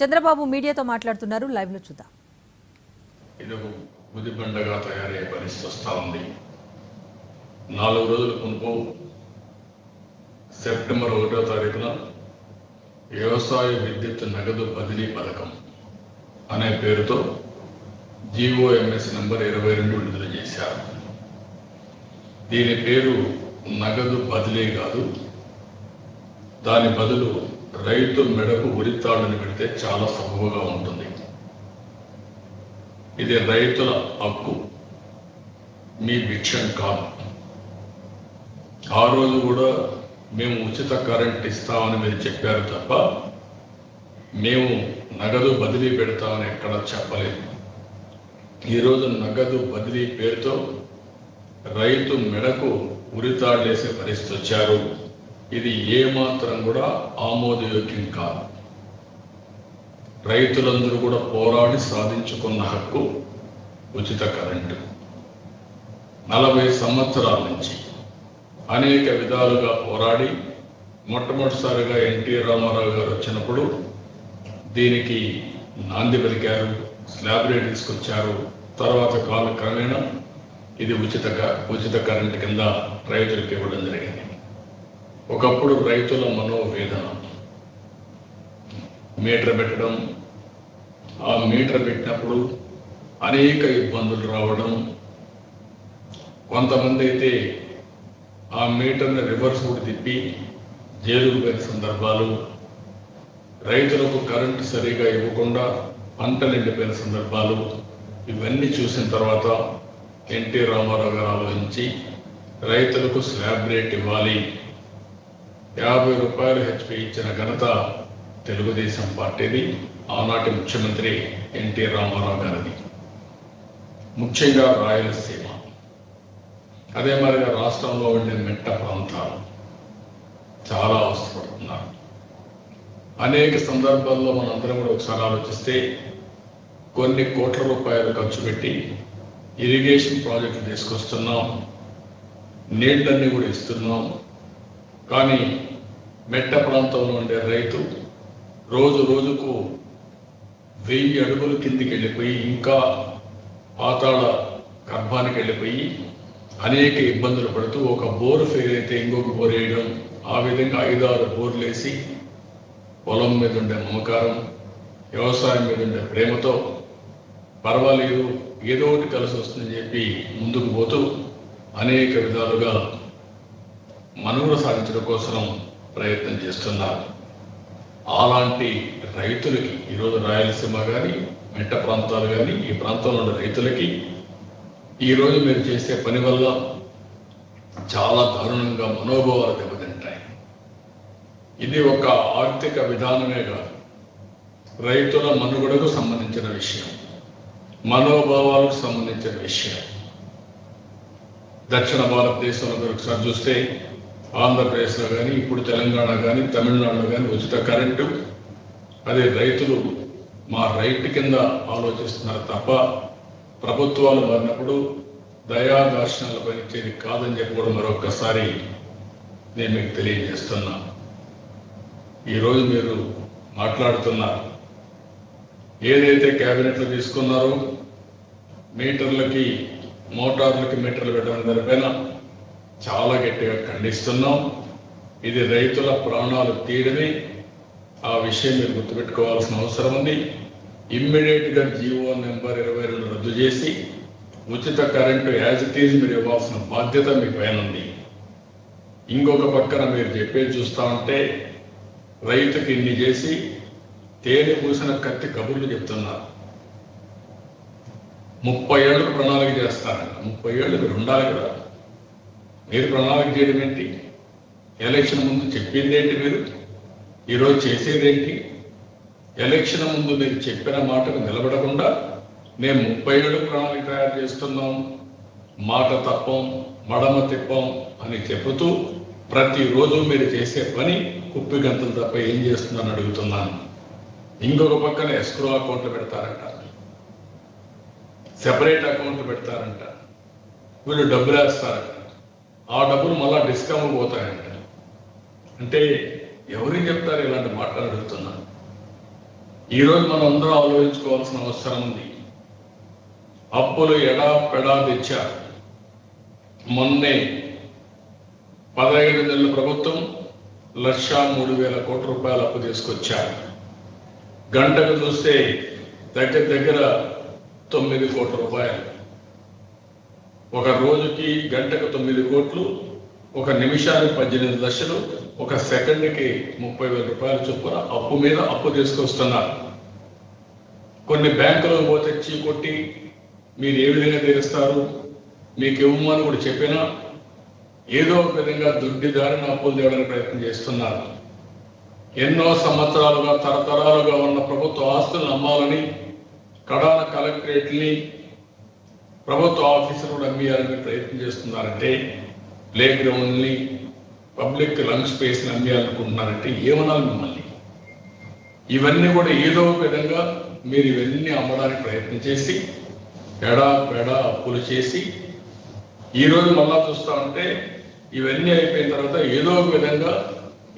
చంద్రబాబు మీడియాతో మాట్లాడుతున్నారు. లైవ్ లో చూద్దాం. ఇది ఒక ముదిబండగా తయారయ్యే పరిస్థితి వస్తూ ఉంది. 4 రోజుల మునుపు సెప్టెంబర్ 1వ తారీఖున వ్యవసాయ విద్యుత్ నగదు బదిలీ పథకం అనే పేరుతో GOMS నంబర్ 22 విడుదల చేశారు. దీని పేరు నగదు బదిలీ కాదు, దాని బదులు రైతు మెడకు ఉరితాళ్ళని పెడితే చాలా సబబుగా ఉంటుంది. ఇది రైతుల హక్కు, మీ భిక్షం కాదు. ఆ రోజు కూడా మేము ఉచిత కరెంట్ ఇస్తామని మీరు చెప్పారు తప్ప మేము నగదు బదిలీ పెడతామని ఎక్కడ చెప్పలేదు. ఈరోజు నగదు బదిలీ పేరుతో రైతు మెడకు ఉరితాళ్ళేసే పరిస్థితి వచ్చారు. ఇది ఏమాత్రం కూడా ఆమోదయోగ్యం కాదు. రైతులందరూ కూడా పోరాడి సాధించుకున్న హక్కు ఉచిత కరెంటు. 40 సంవత్సరాల నుంచి అనేక విధాలుగా పోరాడి మొట్టమొదటిసారిగా ఎన్టీ రామారావు గారు వచ్చినప్పుడు దీనికి నాంది పలికారు, స్లాబ్ రేట్ తీసుకొచ్చారు. తర్వాత కాలక్రమేణా ఇది ఉచిత కరెంటు కింద రైతులకు ఇవ్వడం జరిగింది. ఒకప్పుడు రైతుల మనోవేదన, మీటర్ పెట్టడం, ఆ మీటర్ పెట్టినప్పుడు అనేక ఇబ్బందులు రావడం, కొంతమంది అయితే ఆ మీటర్ని రివర్స్ కూడా తిప్పి జైలుకు పోయిన సందర్భాలు, రైతులకు కరెంటు సరిగా ఇవ్వకుండా పంటలు ఎండిపోయిన సందర్భాలు, ఇవన్నీ చూసిన తర్వాత ఎన్టీ రామారావు గారు ఆలోచించి రైతులకు స్లాబ్ రేట్ ఇవ్వాలి, 50 రూపాయలు హెచ్పి ఇచ్చిన ఘనత తెలుగుదేశం పార్టీది, ఆనాటి ముఖ్యమంత్రి ఎన్టీ రామారావు గారిది. ముఖ్యంగా రాయలసీమ, అదే మరిగా రాష్ట్రంలో ఉండే మెట్ట ప్రాంతాలు చాలా అవసరపడుతున్నారు. అనేక సందర్భాల్లో మనందరం కూడా ఒకసారి ఆలోచిస్తే కొన్ని కోట్ల రూపాయలు ఖర్చు పెట్టి ఇరిగేషన్ ప్రాజెక్టులు తీసుకొస్తున్నాం, నీళ్ళన్నీ కూడా ఇస్తున్నాం. కానీ మెట్ట ప్రాంతంలో ఉండే రైతు రోజు రోజుకు 1000 అడుగులు కిందికి వెళ్ళిపోయి, ఇంకా పాతాళ గర్భానికి వెళ్ళిపోయి అనేక ఇబ్బందులు పడుతూ ఒక బోరు ఫెయిల్ అయితే ఇంకొక బోరు వేయడం, ఆ విధంగా 5-6 బోర్లు వేసి పొలం మీద ఉండే మమకారం, వ్యవసాయం మీద ఉండే ప్రేమతో పర్వాలేదు ఏదో ఒకటి కలిసి వస్తుందని చెప్పి ముందుకు పోతూ అనేక విధాలుగా మనుగడ సాధించడం కోసం ప్రయత్నం చేస్తున్నారు. అలాంటి రైతులకి ఈరోజు రాయలసీమ కానీ మెట్ట ప్రాంతాలు కానీ ఈ ప్రాంతంలో ఉన్న రైతులకి ఈరోజు మీరు చేసే పని వల్ల చాలా దారుణంగా మనోభావాలు దెబ్బతింటాయి. ఇది ఒక ఆర్థిక విధానమే కాదు, రైతుల మనుగడకు సంబంధించిన విషయం, మనోభావాలకు సంబంధించిన విషయం. దక్షిణ భారతదేశంలో ఒకసారి చూస్తే ఆంధ్రప్రదేశ్లో కానీ, ఇప్పుడు తెలంగాణ కానీ, తమిళనాడులో కానీ ఉచిత కరెంటు, అదే రైతులు మా రైట్ కింద ఆలోచిస్తున్నారు తప్ప ప్రభుత్వాలు మారినప్పుడు దయాదార్శనాలు పనిచేది కాదని చెప్పి కూడా మరొకసారి నేను మీకు తెలియజేస్తున్నా. ఈరోజు మీరు మాట్లాడుతున్నారు, ఏదైతే క్యాబినెట్లో తీసుకున్నారో మీటర్లకి, మోటార్లకి మీటర్లు పెట్టడం దానిపైన చాలా గట్టిగా ఖండిస్తున్నాం. ఇది రైతుల ప్రాణాలు తీయడమే. ఆ విషయం మీరు గుర్తుపెట్టుకోవాల్సిన అవసరం ఉంది. ఇమ్మీడియట్గా GO నెంబర్ 22 రద్దు చేసి ఉచిత కరెంటు యాజ్ ఇట్ ఈజ్ మీరు ఇవ్వాల్సిన బాధ్యత మీ పైన ఉంది. ఇంకొక పక్కన మీరు చెప్పేది చూస్తా ఉంటే రైతుకి ఇన్ని చేసి తేనె పూసిన కత్తి కబుర్లు చెప్తున్నారు. 30 ఏళ్ళకు ప్రణాళిక చేస్తారంట. 30 ఏళ్ళు మీరు ఉండాలి కదా, మీరు ప్రణాళిక చేయడం ఏంటి? ఎలక్షన్ ముందు చెప్పింది ఏంటి? మీరు ఈరోజు చేసేదేంటి? ఎలక్షన్ ముందు మీరు చెప్పిన మాటకు నిలబడకుండా మేము 30 ఏళ్ళు ప్రణాళిక తయారు చేస్తున్నాం, మాట తప్పం, మడమ తిప్పం అని చెబుతూ ప్రతిరోజు మీరు చేసే పని కుప్పి గంతులు తప్ప ఏం చేస్తున్నారని అడుగుతున్నాను. ఇంకొక పక్కన ఎస్క్రో అకౌంట్ పెడతారంట, సెపరేట్ అకౌంట్ పెడతారంట, వీళ్ళు డబ్బులు వేస్తారంట, ఆ డబ్బులు మళ్ళా డిస్కౌంట్ పోతాయంట. అంటే ఎవరికి చెప్తారు ఇలాంటి మాటలు అడుగుతున్నాను. ఈరోజు మనం అందరం ఆలోచించుకోవాల్సిన అవసరం ఉంది. అప్పులు ఎడా పెడా తెచ్చారు. మొన్నే 17 నెలల ప్రభుత్వం 1,03,000 కోట్ల రూపాయలు అప్పు తీసుకొచ్చారు. గంటకు చూస్తే దగ్గర 9 కోట్ల రూపాయలు. ఒక రోజుకి గంటకు 9 కోట్లు, ఒక నిమిషానికి 18 లక్షలు, ఒక సెకండ్కి 30,000 రూపాయల చొప్పున అప్పు మీద అప్పు తీసుకొస్తున్నారు. కొన్ని బ్యాంకులకు పోతే చీకొట్టి మీరు ఏ విధంగా తీరుస్తారు, మీకు ఇవ్వమని కూడా చెప్పినా ఏదో ఒక విధంగా దుడ్డిదారిన అప్పులు తేవడానికి ప్రయత్నం చేస్తున్నారు. ఎన్నో సంవత్సరాలుగా తరతరాలుగా ఉన్న ప్రభుత్వ ఆస్తులను అమ్మాలని కడాన కలెక్టరేట్ని ప్రభుత్వ ఆఫీసులు కూడా అమ్మేయాలని ప్రయత్నం చేస్తున్నారంటే, ప్లే గ్రౌండ్ని పబ్లిక్ లంచ్ స్పేస్ని అమ్మేయాలనుకుంటున్నారంటే ఏమనాలి మిమ్మల్ని? ఇవన్నీ కూడా ఏదో ఒక విధంగా మీరు ఇవన్నీ అమ్మడానికి ప్రయత్నం చేసి ఎడా పెడా అప్పులు చేసి ఈరోజు మళ్ళా చూస్తా ఉంటే ఇవన్నీ అయిపోయిన తర్వాత ఏదో ఒక విధంగా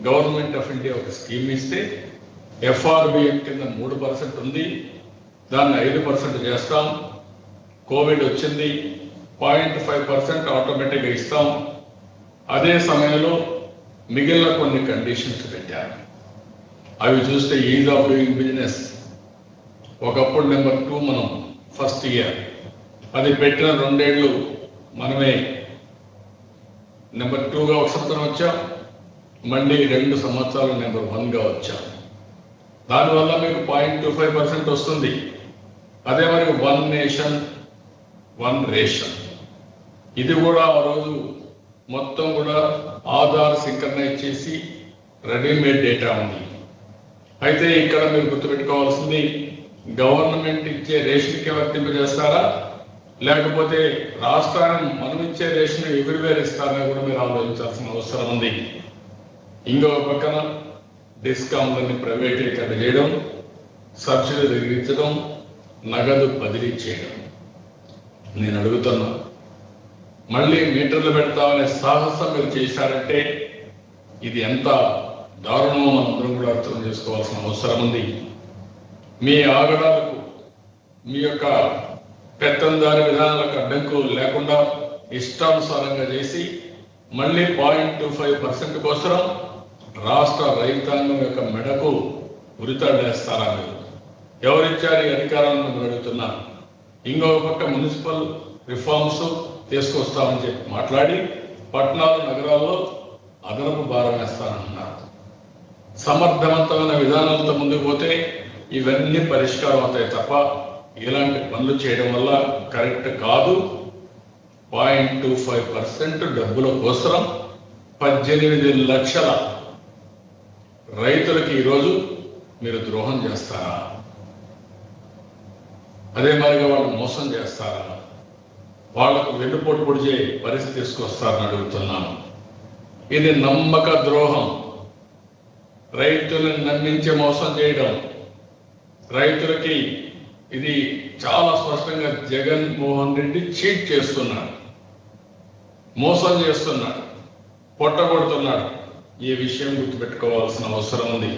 గవర్నమెంట్ ఆఫ్ ఇండియా ఒక స్కీమ్ ఇస్తే FRBM కింద 3% ఉంది, దాన్ని 5% చేస్తాం. కోవిడ్ వచ్చింది, 0.5% ఆటోమేటిక్గా ఇస్తాం. అదే సమయంలో మిగిలిన కొన్ని కండిషన్స్ పెట్టారు. అవి చూస్తే ఈజ్ ఆఫ్ డూయింగ్ బిజినెస్ ఒకప్పుడు నెంబర్ 2 మనం ఫస్ట్ ఇయర్, అది పెట్టిన 2 ఏళ్ళు మనమే నెంబర్ 2గా ఒక సంవత్సరం వచ్చాం, మళ్ళీ 2 సంవత్సరాలు నెంబర్ 1గా వచ్చాం. దానివల్ల మీకు 0.25% వస్తుంది. అదే మరి 1 నేషన్ 1 రేషన్, ఇది కూడా ఆ రోజు మొత్తం కూడా ఆధార్ సింక్రనైజ్ చేసి రెడీమేడ్ డేటా ఉంది. అయితే ఇక్కడ మీరు గుర్తుపెట్టుకోవాల్సింది, గవర్నమెంట్ ఇచ్చే రేషన్కి వర్తింపజేస్తారా లేకపోతే రాష్ట్రానికి మనం ఇచ్చే రేషన్ ఎవ్రీవేర్ ఇస్తారని కూడా మీరు ఆలోచించాల్సిన అవసరం ఉంది. ఇంకొక పక్కన డిస్కౌంట్లని ప్రైవేటీకరణ చేయడం, సబ్సిడీ తగ్గించడం, నగదు బదిలీ చేయడం. నేను అడుగుతున్నా, మళ్ళీ మీటర్లు పెడతామనే సాహసం మీరు చేశారంటే ఇది ఎంత దారుణమో మనందరం కూడా అర్థం చేసుకోవాల్సిన అవసరం ఉంది. మీ ఆగడాలకు, మీ యొక్క పెత్తందారి విధానాలకు అడ్డంకు లేకుండా ఇష్టానుసారంగా చేసి మళ్ళీ 0.25% కోసం రాష్ట్ర రైతాంగం యొక్క మెడకు ఉరితాడేస్తారా మీరు? ఎవరిచ్చారు ఈ అధికారాలను మీరు అడుగుతున్నారు. ఇంకొక పక్క మున్సిపల్ రిఫార్మ్స్ తీసుకొస్తామని చెప్పి మాట్లాడి పట్టణాలు నగరాల్లో అదనపు భారం వేస్తానంటున్నారు. సమర్థవంతమైన విధానాలతో ముందుకు పోతే ఇవన్నీ పరిష్కారం అవుతాయి తప్ప ఇలాంటి పనులు చేయడం వల్ల కరెక్ట్ కాదు. 0.25% డబ్బుల కోసం 18 లక్షల రైతులకి ఈరోజు మీరు ద్రోహం చేస్తారా? అదే మాదిరిగా వాళ్ళు మోసం చేస్తారా? వాళ్లకు వెన్నుపోటు పొడిచే పరిస్థితి తీసుకొస్తారని అడుగుతున్నాను. ఇది నమ్మక ద్రోహం, రైతులను నమ్మించి మోసం చేయడం. రైతులకి ఇది చాలా స్పష్టంగా జగన్మోహన్ రెడ్డి చీట్ చేస్తున్నాడు, మోసం చేస్తున్నాడు, పొట్టగొడుతున్నాడు. ఈ విషయం గుర్తుపెట్టుకోవాల్సిన అవసరం ఉంది.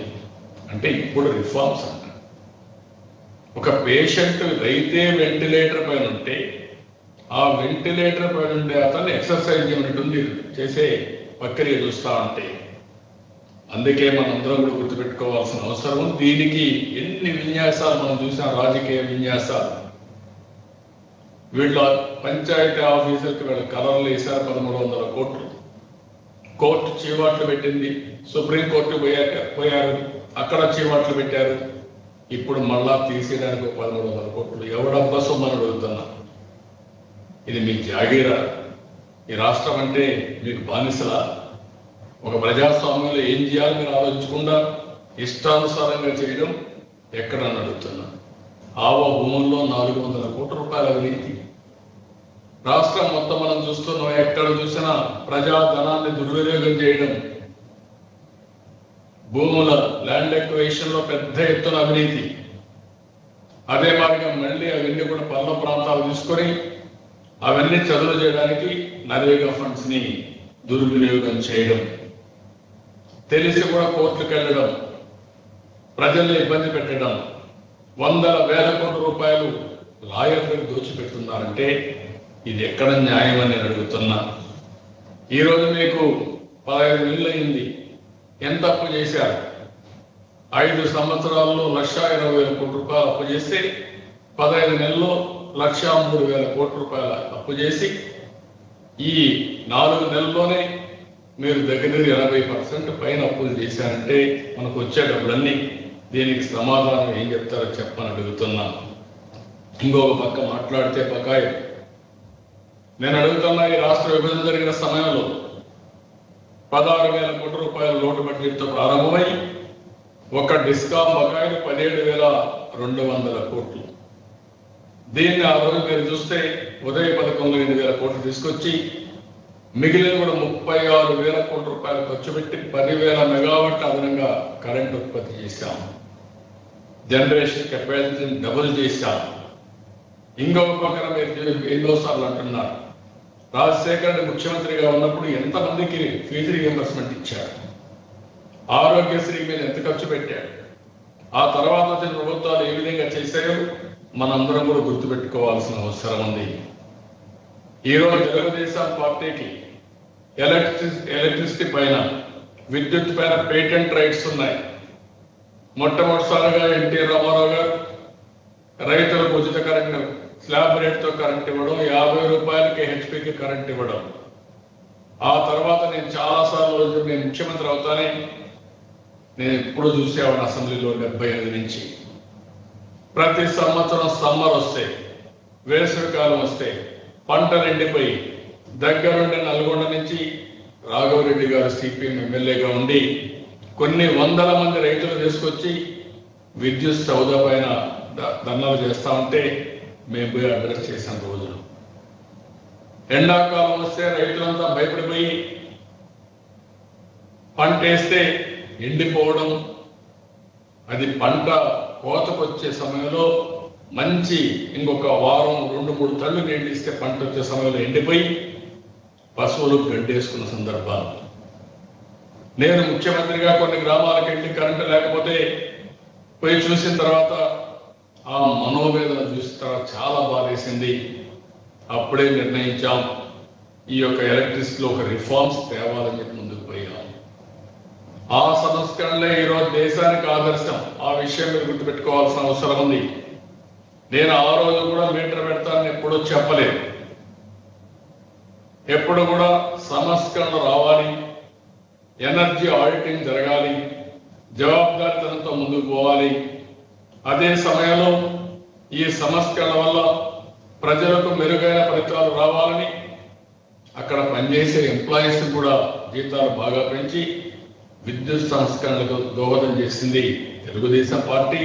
అంటే ఇప్పుడు రిఫార్మ్స్ అంట. ఒక పేషెంట్ రైతే వెంటిలేటర్ పైన ఉంటే ఆ వెంటిలేటర్ పైన ఉండే అతను ఎక్సర్సైజ్ యూనిట్ చేసే ప్రక్రియ చూస్తా ఉంటే, అందుకే మనందరం కూడా గుర్తుపెట్టుకోవాల్సిన అవసరం. దీనికి ఎన్ని విన్యాసాలు మనం చూసాం, రాజకీయ విన్యాసాలు. వీళ్ళ పంచాయతీ ఆఫీసులకి వీళ్ళ కలర్లు వేశారు 1,300 కోట్లు. కోర్టు చీవాట్లు పెట్టింది, సుప్రీంకోర్టు పోయారు, అక్కడ చీవాట్లు పెట్టారు. ఇప్పుడు మళ్ళా తీసేయడానికి 1,300 కోట్లు. ఎవడబ్బా సొమ్మని అడుగుతున్నా. ఇది మీ జాగీరా? ఈ రాష్ట్రం అంటే మీకు బానిసలా? ఒక ప్రజాస్వామ్యంలో ఏం చేయాలి మీరు ఆలోచించకుండా ఇష్టానుసారంగా చేయడం ఎక్కడని అడుగుతున్నా. ఆవా భూముల్లో 400 కోట్ల రూపాయల అవినీతి. రాష్ట్రం మొత్తం మనం చూస్తున్నాం, ఎక్కడ చూసినా ప్రజాధనాన్ని దుర్వినియోగం చేయడం, భూముల ల్యాండ్ ఎక్విజిషన్ లో పెద్ద ఎత్తున అవినీతి. అదే మాదిరిగా మళ్ళీ అవన్నీ కూడా పల్ల ప్రాంతాలు తీసుకొని అవన్నీ చదువు చేయడానికి నరేగా ఫండ్స్ ని దుర్వినియోగం చేయడం, తెలిసి కూడా కోర్టుకు వెళ్ళడం, ప్రజల్ని ఇబ్బంది పెట్టడం, వందల వేల కోట్ల రూపాయలు లాయర్లకు దోచిపెడుతున్నారంటే ఇది ఎక్కడ న్యాయం అని నేను అడుగుతున్నా. ఈరోజు మీకు 15 నెలలు అయింది. ఎంత అప్పు చేశారు? 5 సంవత్సరాల్లో 1,20,000 కోట్ల రూపాయలు అప్పు చేస్తే 15 నెలల్లో 1,03,000 కోట్ల రూపాయల అప్పు చేసి ఈ 4 నెలల్లోనే మీరు దగ్గర 80% పైన అప్పులు చేశారంటే మనకు వచ్చే డబ్బులన్నీ దీనికి సమాధానం ఏం చెప్తారో చెప్పని అడుగుతున్నా. ఇంకొక పక్క మాట్లాడితే బకాయి. నేను అడుగుతున్నా, ఈ రాష్ట్ర విభజన జరిగిన సమయంలో 16,000 కోట్ల రూపాయల లోటు బడ్జెట్తో ప్రారంభమై ఒక డిస్కాం బకాయిలు 17,200 కోట్లు. దీన్ని ఆ రోజు మీరు చూస్తే ఉదయ పథకంలో 8,000 కోట్లు తీసుకొచ్చి మిగిలిన కూడా 36,000 కోట్ల రూపాయలు ఖర్చు పెట్టి 10,000 మెగావాట్ల అదనంగా కరెంట్ ఉత్పత్తి చేశాం. జనరేషన్ కెపాసిటీని డబుల్ చేశాం. ఇంకొక పక్కన మీరు ఎన్నోసార్లు అంటున్నారు, రాజశేఖర్ రెడ్డి ముఖ్యమంత్రిగా ఉన్నప్పుడు ఎంతమందికి ఫీజు రియంబర్స్మెంట్ ఇచ్చారు, ఆరోగ్యశ్రీ మీద ఎంత ఖర్చు పెట్టాడు, ఆ తర్వాత వచ్చిన ప్రభుత్వాలు ఏ విధంగా చేశాయో మనందరం కూడా గుర్తుపెట్టుకోవాల్సిన అవసరం ఉంది. ఈరోజు తెలుగుదేశం పార్టీకి ఎలక్ట్రిసిటీ పైన, విద్యుత్ పైన పేటెంట్ రైట్స్ ఉన్నాయి. మొట్టమొదటిసారిగా ఎన్టీ రామారావు గారు రైతులకు ఉచిత కరెంటు స్లాబ్ రేట్తో కరెంట్ ఇవ్వడం, 50 రూపాయలకి హెచ్పికి కరెంట్ ఇవ్వడం. ఆ తర్వాత నేను చాలాసార్లు నేను ముఖ్యమంత్రి అవుతానే నేను ఎప్పుడు చూసేవాడిని అసెంబ్లీలో 78 నుంచి. ప్రతి సంవత్సరం సమ్మర్ వస్తే, వేసవికాలం వస్తే పంటలు ఎండిపోయి దగ్గరుండి నల్గొండ నుంచి రాఘవరెడ్డి గారు సిపిఎం ఎమ్మెల్యేగా ఉండి కొన్ని వందల మంది రైతులు తీసుకొచ్చి విద్యుత్ సౌద పైన ధర్నాలు చేస్తా ఉంటే మేము పోయి అడ్రస్ చేసిన రోజులు. ఎండాకాలం వస్తే రైతులంతా భయపడిపోయి పంట వేస్తే ఎండిపోవడం, అది పంట కోతకొచ్చే సమయంలో మంచి ఇంకొక వారం 2-3 తళ్ళు నీళ్ళు ఇస్తే పంట వచ్చే సమయంలో ఎండిపోయి పశువులు గడ్డేసుకున్న సందర్భాలు. నేను ముఖ్యమంత్రిగా కొన్ని గ్రామాలకు వెళ్ళి కరెంటు లేకపోతే పోయి చూసిన తర్వాత ఆ మనోవేదన చూసిన తర్వాత చాలా బాధేసింది. అప్పుడే నిర్ణయించాం, ఈ యొక్క ఎలక్ట్రిసిటీలో ఒక రిఫార్మ్స్ తేవాలని చెప్పి ముందుకు పోయాం. ఆ సంస్కరణలే ఈరోజు దేశానికి ఆదర్శం. ఆ విషయం మీరు గుర్తుపెట్టుకోవాల్సిన అవసరం ఉంది. నేను ఆ రోజు కూడా మీటర్ పెడతానని ఎప్పుడూ చెప్పలేదు. ఎప్పుడు కూడా సంస్కరణ రావాలి, ఎనర్జీ ఆడిటింగ్ జరగాలి, జవాబుదారితనంతో ముందుకు పోవాలి. అదే సమయంలో ఈ సంస్కరణ వల్ల ప్రజలకు మెరుగైన ఫలితాలు రావాలని అక్కడ పనిచేసే ఎంప్లాయీస్ కూడా జీతాలు బాగా పెంచి విద్యుత్ సంస్కరణలకు దోహదం చేసింది తెలుగుదేశం పార్టీ.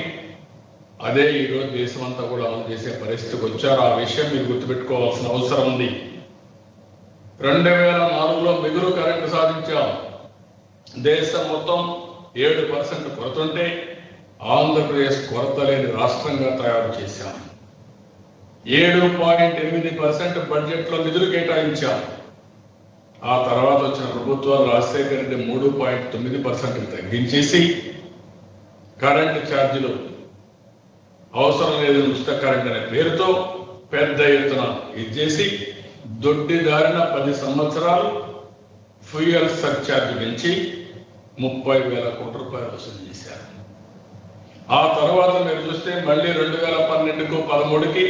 అదే ఈరోజు దేశమంతా కూడా అమలు చేసే పరిస్థితికి వచ్చారు. ఆ విషయం మీరు గుర్తుపెట్టుకోవాల్సిన అవసరం ఉంది. 2004లో మిగులు కరెంటు సాధించాం. దేశం మొత్తం 7% కొరతుంటే ఆంధ్రప్రదేశ్ కొరత లేని రాష్ట్రంగా తయారు చేశాం. 7.8% బడ్జెట్లో నిధులు కేటాయించాం. ఆ తర్వాత వచ్చిన ప్రభుత్వాలు రాజశేఖర రెడ్డి 3.9% తగ్గించేసి కరెంటు ఛార్జీలు అవసరం లేదు ఉచిత కరెంట్ అనే పేరుతో పెద్ద ఎత్తున ఇచ్చేసి దొడ్డిదారిన 10 సంవత్సరాలు ఫ్యూయల్ సర్ఛార్జ్ పెంచి 30,000 కోట్ల రూపాయలు వసూలు చేశారు. ఆ తర్వాత మీరు చూస్తే మళ్ళీ 2012కు 13కి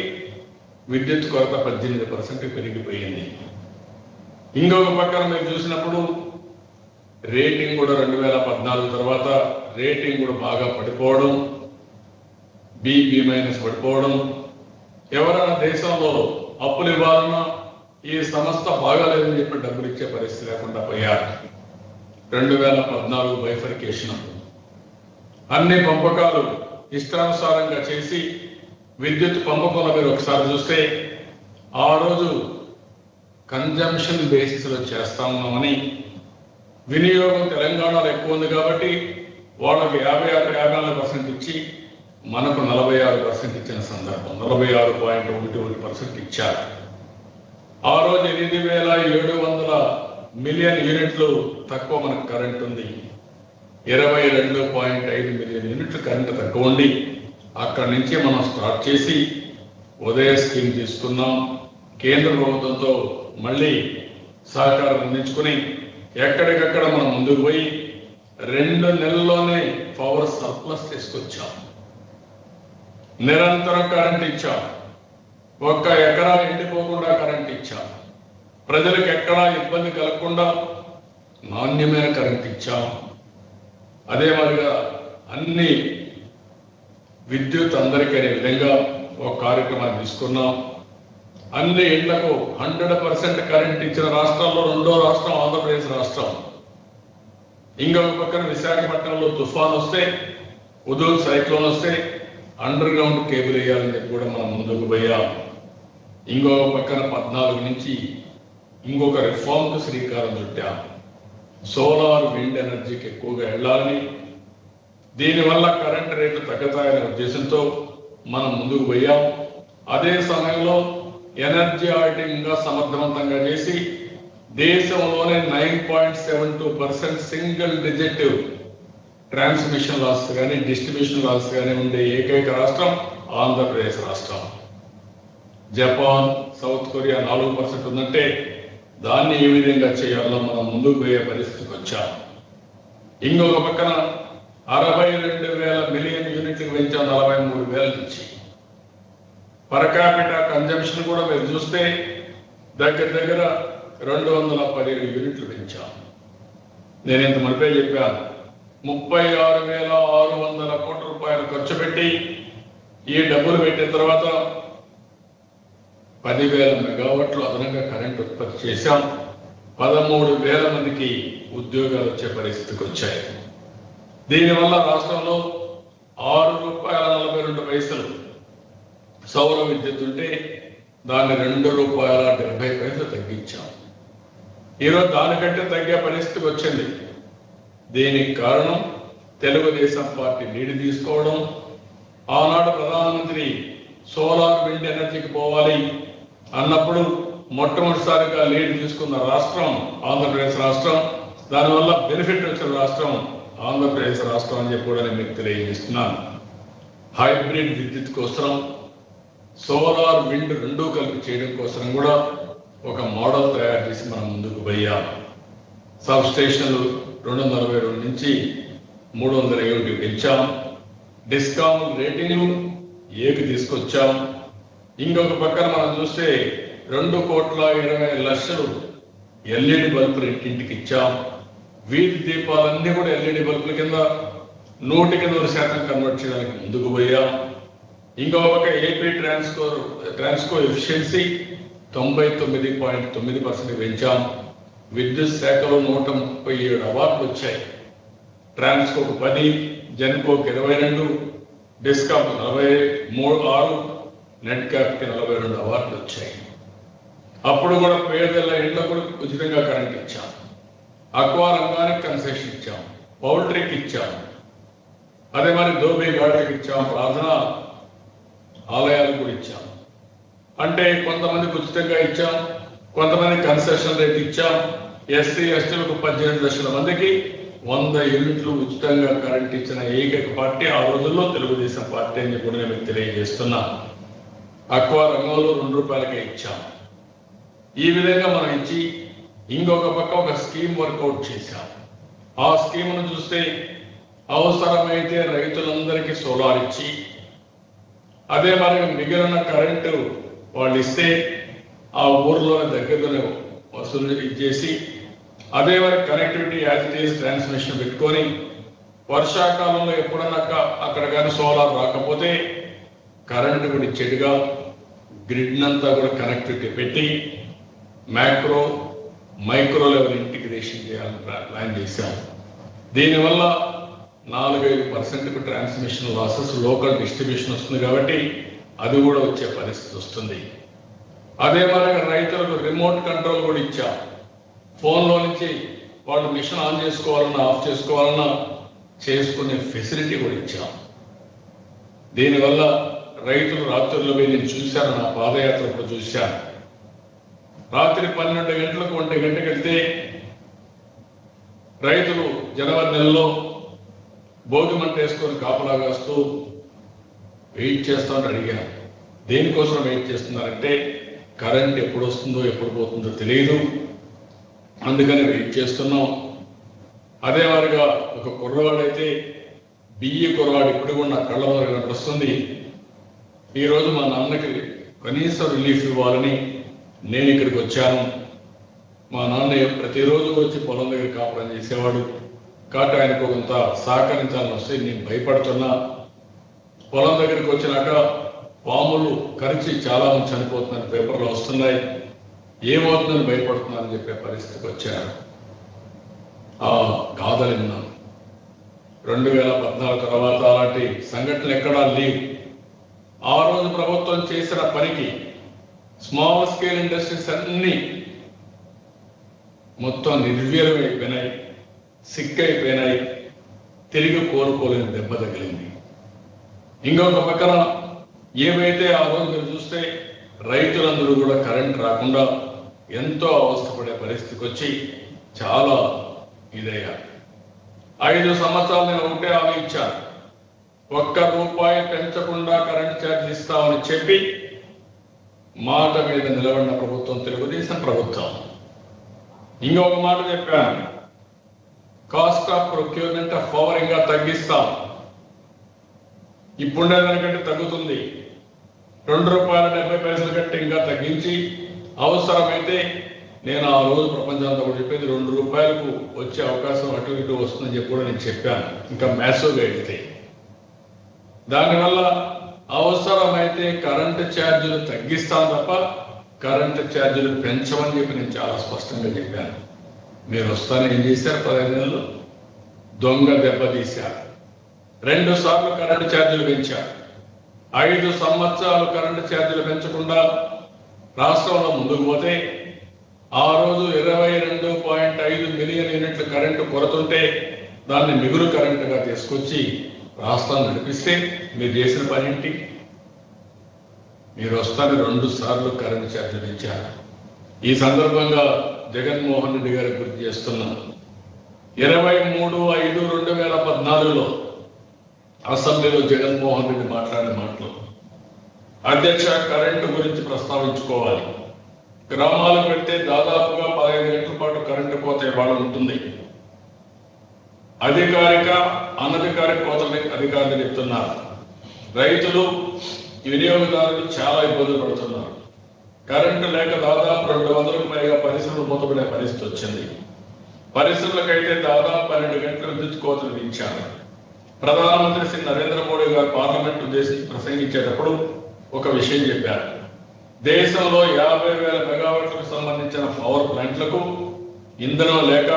విద్యుత్ కొరత 18% పెరిగిపోయింది. ఇంకొక పక్కన మీరు చూసినప్పుడు రేటింగ్ కూడా 2014 తర్వాత రేటింగ్ కూడా బాగా పడిపోవడం, B- పడిపోవడం. ఎవరైనా దేశంలో అప్పులు ఇవ్వాలన్నా ఈ సంస్థ బాగాలేదని చెప్పి డబ్బులు ఇచ్చే పరిస్థితి లేకుండా పోయారు. 2014 బైఫర్కేషన్, అన్ని పంపకాలు ఇష్టానుసారంగా చేసి విద్యుత్ పంపకంలో మీరు ఒకసారి చూస్తే ఆ రోజు కన్జంప్షన్ బేసిస్లో చేస్తా ఉన్నామని, వినియోగం తెలంగాణలో ఎక్కువ ఉంది కాబట్టి వాళ్ళకి 56-54% ఇచ్చి మనకు 46% ఇచ్చిన సందర్భం, 46.11% ఇచ్చారు. ఆ రోజు 8,700 మిలియన్ యూనిట్లు తక్కువ మనకు కరెంట్ ఉంది. 22.5 మిలియన్ యూనిట్లు కరెంటు తక్కువ ఉండి అక్కడి నుంచి మనం స్టార్ట్ చేసి ఉదయ స్కీమ్ తీసుకున్నాం. కేంద్ర ప్రభుత్వంతో మళ్ళీ సహకారం అందించుకుని ఎక్కడికక్కడ మనం ముందుకు పోయి 2 నెలల్లోనే పవర్ సర్ప్లస్ తీసుకొచ్చాం. నిరంతరం కరెంట్ ఇచ్చాం. 1 ఎకరా ఎండిపోకుండా కరెంట్ ఇచ్చాం. ప్రజలకు ఎక్కడా ఇబ్బంది కలగకుండా నాణ్యమైన కరెంట్ ఇచ్చాం. అదే మాదిరిగా అన్ని విద్యుత్ అందరికీ అనే విధంగా ఒక కార్యక్రమాన్ని తీసుకున్నాం. అన్ని ఇళ్లకు 100% కరెంట్ ఇచ్చిన రాష్ట్రాల్లో 2వ రాష్ట్రం ఆంధ్రప్రదేశ్ రాష్ట్రం. ఇంకొక పక్కన విశాఖపట్నంలో తుఫాన్ వస్తే, ఉదూర్ సైక్లోన్ వస్తే అండర్ గ్రౌండ్ కేబుల్ వేయాలని చెప్పి కూడా మనం ముందుకు పోయాం. ఇంకొక పక్కన 14 నుంచి ఇంకొక రిఫార్మ్కు శ్రీకారం చుట్టాం. సోలార్ విండ్ ఎనర్జీకి ఎక్కువగా వెళ్ళాలని, దీనివల్ల కరెంట్ రేట్లు తగ్గుతాయనే ఉద్దేశంతో మనం ముందుకు పోయాం. అదే సమయంలో ఎనర్జీ ఆడిటింగ్ ఇంకా సమర్థవంతంగా చేసి దేశంలోనే 9.72% సింగిల్ డిజిట్ ట్రాన్స్మిషన్ లాస్ కానీ డిస్ట్రిబ్యూషన్ లాస్ కానీ ఉండే ఏకైక రాష్ట్రం ఆంధ్రప్రదేశ్ రాష్ట్రం. జపాన్, సౌత్ కొరియా 4% ఉందంటే దాన్ని ఏ విధంగా చేయాలో మనం ముందుకు పోయే పరిస్థితికి వచ్చాం. ఇంకొక పక్కన 62,000 మిలియన్ యూనిట్లకు పెంచాం 43,000 నుంచి. పర్ క్యాపిటా కన్జంప్షన్ కూడా మీరు చూస్తే దగ్గర 217 యూనిట్లు పెంచాం. నేను ఇంత మరిపే చెప్పాను, 36,600 కోట్ల రూపాయలు ఖర్చు పెట్టి ఈ డబ్బులు పెట్టిన తర్వాత 10,000 మెగావాట్లు అదనంగా కరెంట్ ఉత్పత్తి చేశాం. 13,000 మందికి ఉద్యోగాలు వచ్చే పరిస్థితికి వచ్చాయి. దీనివల్ల రాష్ట్రంలో ₹6.42 సౌర విద్యుత్ ఉంటే దాన్ని ₹2.70 తగ్గించాం. ఈరోజు దానికంటే తగ్గే పరిస్థితికి వచ్చింది. దీనికి కారణం తెలుగుదేశం పార్టీ లీడ్ తీసుకోవడం. ఆనాడు ప్రధానమంత్రి సోలార్ విండ్ ఎనర్జీకి పోవాలి అన్నప్పుడు మొట్టమొదటిసారిగా లీడ్ తీసుకున్న రాష్ట్రం ఆంధ్రప్రదేశ్ రాష్ట్రం. దానివల్ల బెనిఫిట్ వచ్చిన రాష్ట్రం ఆంధ్రప్రదేశ్ రాష్ట్రం అని చెప్పి కూడా నేను మీకు తెలియజేస్తున్నాను. హైబ్రిడ్ విద్యుత్ కోసం, సోలార్ విండ్ రెండూ కలిపి చేయడం కోసం కూడా ఒక మోడల్ తయారు చేసి మనం ముందుకు పోయాం. సబ్ స్టేషన్లు 242 నుంచి 307 పెంచాం. డిస్కామ్ రేటింగ్ ఏకి తీసుకొచ్చాం. ఇంకొక పక్కన మనం చూస్తే 2,20,00,000 ఎల్ఈడి బల్బులు ఇంటింటికి ఇచ్చాం. వీధి దీపాలన్నీ కూడా ఎల్ఈడి బల్బుల కింద 100% కన్వర్ట్ చేయడానికి ముందుకు పోయాం. ఇంకొక పక్క ఏపీ ట్రాన్స్కో ఎఫిషియన్సీ 99.9% పెంచాం. విద్యుత్ శాఖలో 137 అవార్డులు వచ్చాయి. ట్రాన్స్కోకు 10, జెన్కోకి 22, డిస్కామ్ 46, నెట్ క్యాప్కి 42 అవార్డులు వచ్చాయి. అప్పుడు కూడా పేదల ఇళ్లకు కూడా ఉచితంగా కరెంట్ ఇచ్చాం. అక్వా రంగానికి కన్సెషన్ ఇచ్చాం. పౌల్ట్రీకి ఇచ్చాం. అదే మరి దోబీ గార్డెన్కి ఇచ్చాం. ప్రార్థన ఆలయాలకు కూడా ఇచ్చాం. అంటే కొంతమందికి ఉచితంగా ఇచ్చాం, కొంతమంది కన్సెషన్ రేట్ ఇచ్చాం. ఎస్సీ ఎస్టీలకు 18 లక్షల మందికి 100 యూనిట్లు ఉచితంగా కరెంట్ ఇచ్చిన ఏకైక పార్టీ ఆ రోజుల్లో తెలుగుదేశం పార్టీ అని కూడా నేను తెలియజేస్తున్నా. అక్వా రంగంలో ₹2 ఇచ్చాం. ఈ విధంగా మనం ఇచ్చి ఇంకొక పక్క ఒక స్కీమ్ వర్కౌట్ చేశాం. ఆ స్కీమ్ను చూస్తే అవసరమైతే రైతులందరికీ సోలార్ ఇచ్చి, అదే మరి మిగిలిన కరెంటు వాళ్ళు ఇస్తే ఆ ఊర్లోనే దగ్గరలోనే వసూలు ఇచ్చేసి, అదే మరి connectivity as it is transmission పెట్టుకొని వర్షాకాలంలో ఎప్పుడన్నా అక్కడ కానీ సోలార్ రాకపోతే కరెంటు కూడా ఇచ్చేట్టుగా గ్రిడ్ అంతా కూడా కనెక్టివిటీ పెట్టి మైక్రో లెవెల్ ఇంటిగ్రేషన్ చేయాలని ప్లాన్ చేశాం. దీనివల్ల 4-5% ట్రాన్స్మిషన్ లాసెస్, లోకల్ డిస్ట్రిబ్యూషన్ వస్తుంది కాబట్టి అది కూడా వచ్చే పరిస్థితి వస్తుంది. అదే మరి రైతులకు రిమోట్ కంట్రోల్ కూడా ఇచ్చాం. ఫోన్లో నుంచి వాళ్ళు మిషన్ ఆన్ చేసుకోవాలన్నా ఆఫ్ చేసుకోవాలన్నా చేసుకునే ఫెసిలిటీ కూడా ఇచ్చాం. దీనివల్ల రైతులు రాత్రుల్లో నేను చూశాను, నా పాదయాత్రలో చూశాను. రాత్రి 12 గంటలకు 1 గంటకు వెళ్తే రైతులు జనవరి నెలలో భోగి మంట వేసుకొని కాపలా కాస్తూ వెయిట్ చేస్తామని అడిగాను. దేనికోసం వెయిట్ చేస్తున్నారంటే కరెంట్ ఎప్పుడు వస్తుందో ఎప్పుడు పోతుందో తెలియదు, అందుకని వెయిట్ చేస్తున్నాం. అదే వారిగా ఒక కుర్రవాడైతే బియ్య కుర్రవాడు ఇప్పుడు కూడా నా కళ్ళ వరకు కనిపిస్తుంది. ఈరోజు మా నాన్నకి కనీసం రిలీఫ్ ఇవ్వాలని నేను ఇక్కడికి వచ్చాను. మా నాన్న ప్రతిరోజు వచ్చి పొలం దగ్గర కాపురం చేసేవాడు కాబట్టి ఆయనకు కొంత సహకరించాలని వస్తే నేను భయపడుతున్నా. పొలం దగ్గరికి వచ్చినాక పాములు కరిచి చాలా మంది చనిపోతున్నారు, పేపర్లో వస్తున్నాయి, ఏమవుతుందని భయపడుతున్నారని చెప్పే పరిస్థితికి వచ్చాను. ఆ గాథలు విన్నాను. 2014 తర్వాత అలాంటి సంఘటనలు ఎక్కడా లేవు. ఆ రోజు ప్రభుత్వం చేసిన పనికి స్మాల్ స్కేల్ ఇండస్ట్రీస్ అన్ని మొత్తం నిర్వీర్యమైపోయినాయి, సిక్కైపోయినాయి, తిరిగి కోలుకోలేని దెబ్బ తగిలింది. ఇంకొక పక్కన ఏవైతే ఆ రోజు మీరు చూస్తే రైతులందరూ కూడా కరెంట్ రాకుండా ఎంతో అవస్థపడే పరిస్థితికి వచ్చి చాలా ఇదయ్యారు. 5 సంవత్సరాలు నేను ఒకటే హామీ ఇచ్చాను, ₹1 పెంచకుండా కరెంట్ ఛార్జ్ ఇస్తామని చెప్పి మాట మీద నిలబడిన ప్రభుత్వం తెలుగుదేశం ప్రభుత్వం. ఇంకొక మాట చెప్పాను, cost of procurement of power ఇంకా తగ్గిస్తాం, ఇప్పుడే దానికంటే తగ్గుతుంది, ₹2.70 కంటే ఇంకా తగ్గించి అవసరమైతే నేను ఆ రోజు ప్రపంచంతో కూడా చెప్పేది ₹2 వచ్చే అవకాశం అటు ఇటు వస్తుందని చెప్పి కూడా నేను చెప్పాను. ఇంకా మ్యాసివ్గా వెళ్తే దానివల్ల అవసరమైతే కరెంటు ఛార్జీలు తగ్గిస్తాను తప్ప కరెంటు ఛార్జీలు పెంచమని చెప్పి నేను చాలా స్పష్టంగా చెప్పాను. మీరు వస్తాను ఏం చేశారు? 15 నెలలు దొంగ దెబ్బతీశారు. 2 సార్లు కరెంటు ఛార్జీలు పెంచారు. 5 సంవత్సరాలు కరెంటు ఛార్జీలు పెంచకుండా రాష్ట్రంలో ముందుకు పోతే ఆ రోజు 22.5 మిలియన్ యూనిట్ల కరెంటు కొరతుంటే దాన్ని మిగులు కరెంటుగా తీసుకొచ్చి రాష్ట్రాన్ని నడిపిస్తే మీరు చేసిన పని ఏంటి? మీరు వస్తాను 2 సార్లు కరెంటు ఛార్జీలు పెంచారు. ఈ సందర్భంగా జగన్మోహన్ రెడ్డి గారికి గుర్తు చేస్తున్నాను, 23/5/2014లో అసెంబ్లీలో జగన్మోహన్ రెడ్డి మాట్లాడిన మాటలు, అధ్యక్ష కరెంటు గురించి ప్రస్తావించుకోవాలి, గ్రామాలకు పెడితే దాదాపుగా 15 గంటల పాటు కరెంటు కోత ఇవాళ ఉంటుంది, అధికారిక అనధికారిక కోతలని అధికారులు చెప్తున్నారు, రైతులు వినియోగదారులు చాలా ఇబ్బందులు పడుతున్నారు, కరెంటు లేక దాదాపు 200కు పైగా పరిశ్రమలు మూతపడే పరిస్థితి వచ్చింది, పరిశ్రమలకైతే దాదాపు 12 గంటల విద్యుత్ కోతలు విధించారు. ప్రధానమంత్రి శ్రీ నరేంద్ర మోడీ గారు పార్లమెంట్ ఉద్దేశించి ప్రసంగించేటప్పుడు ఒక విషయం చెప్పారు, దేశంలో 50,000 మెగావాట్లకు సంబంధించిన పవర్ ప్లాంట్లకు ఇంధనం లేక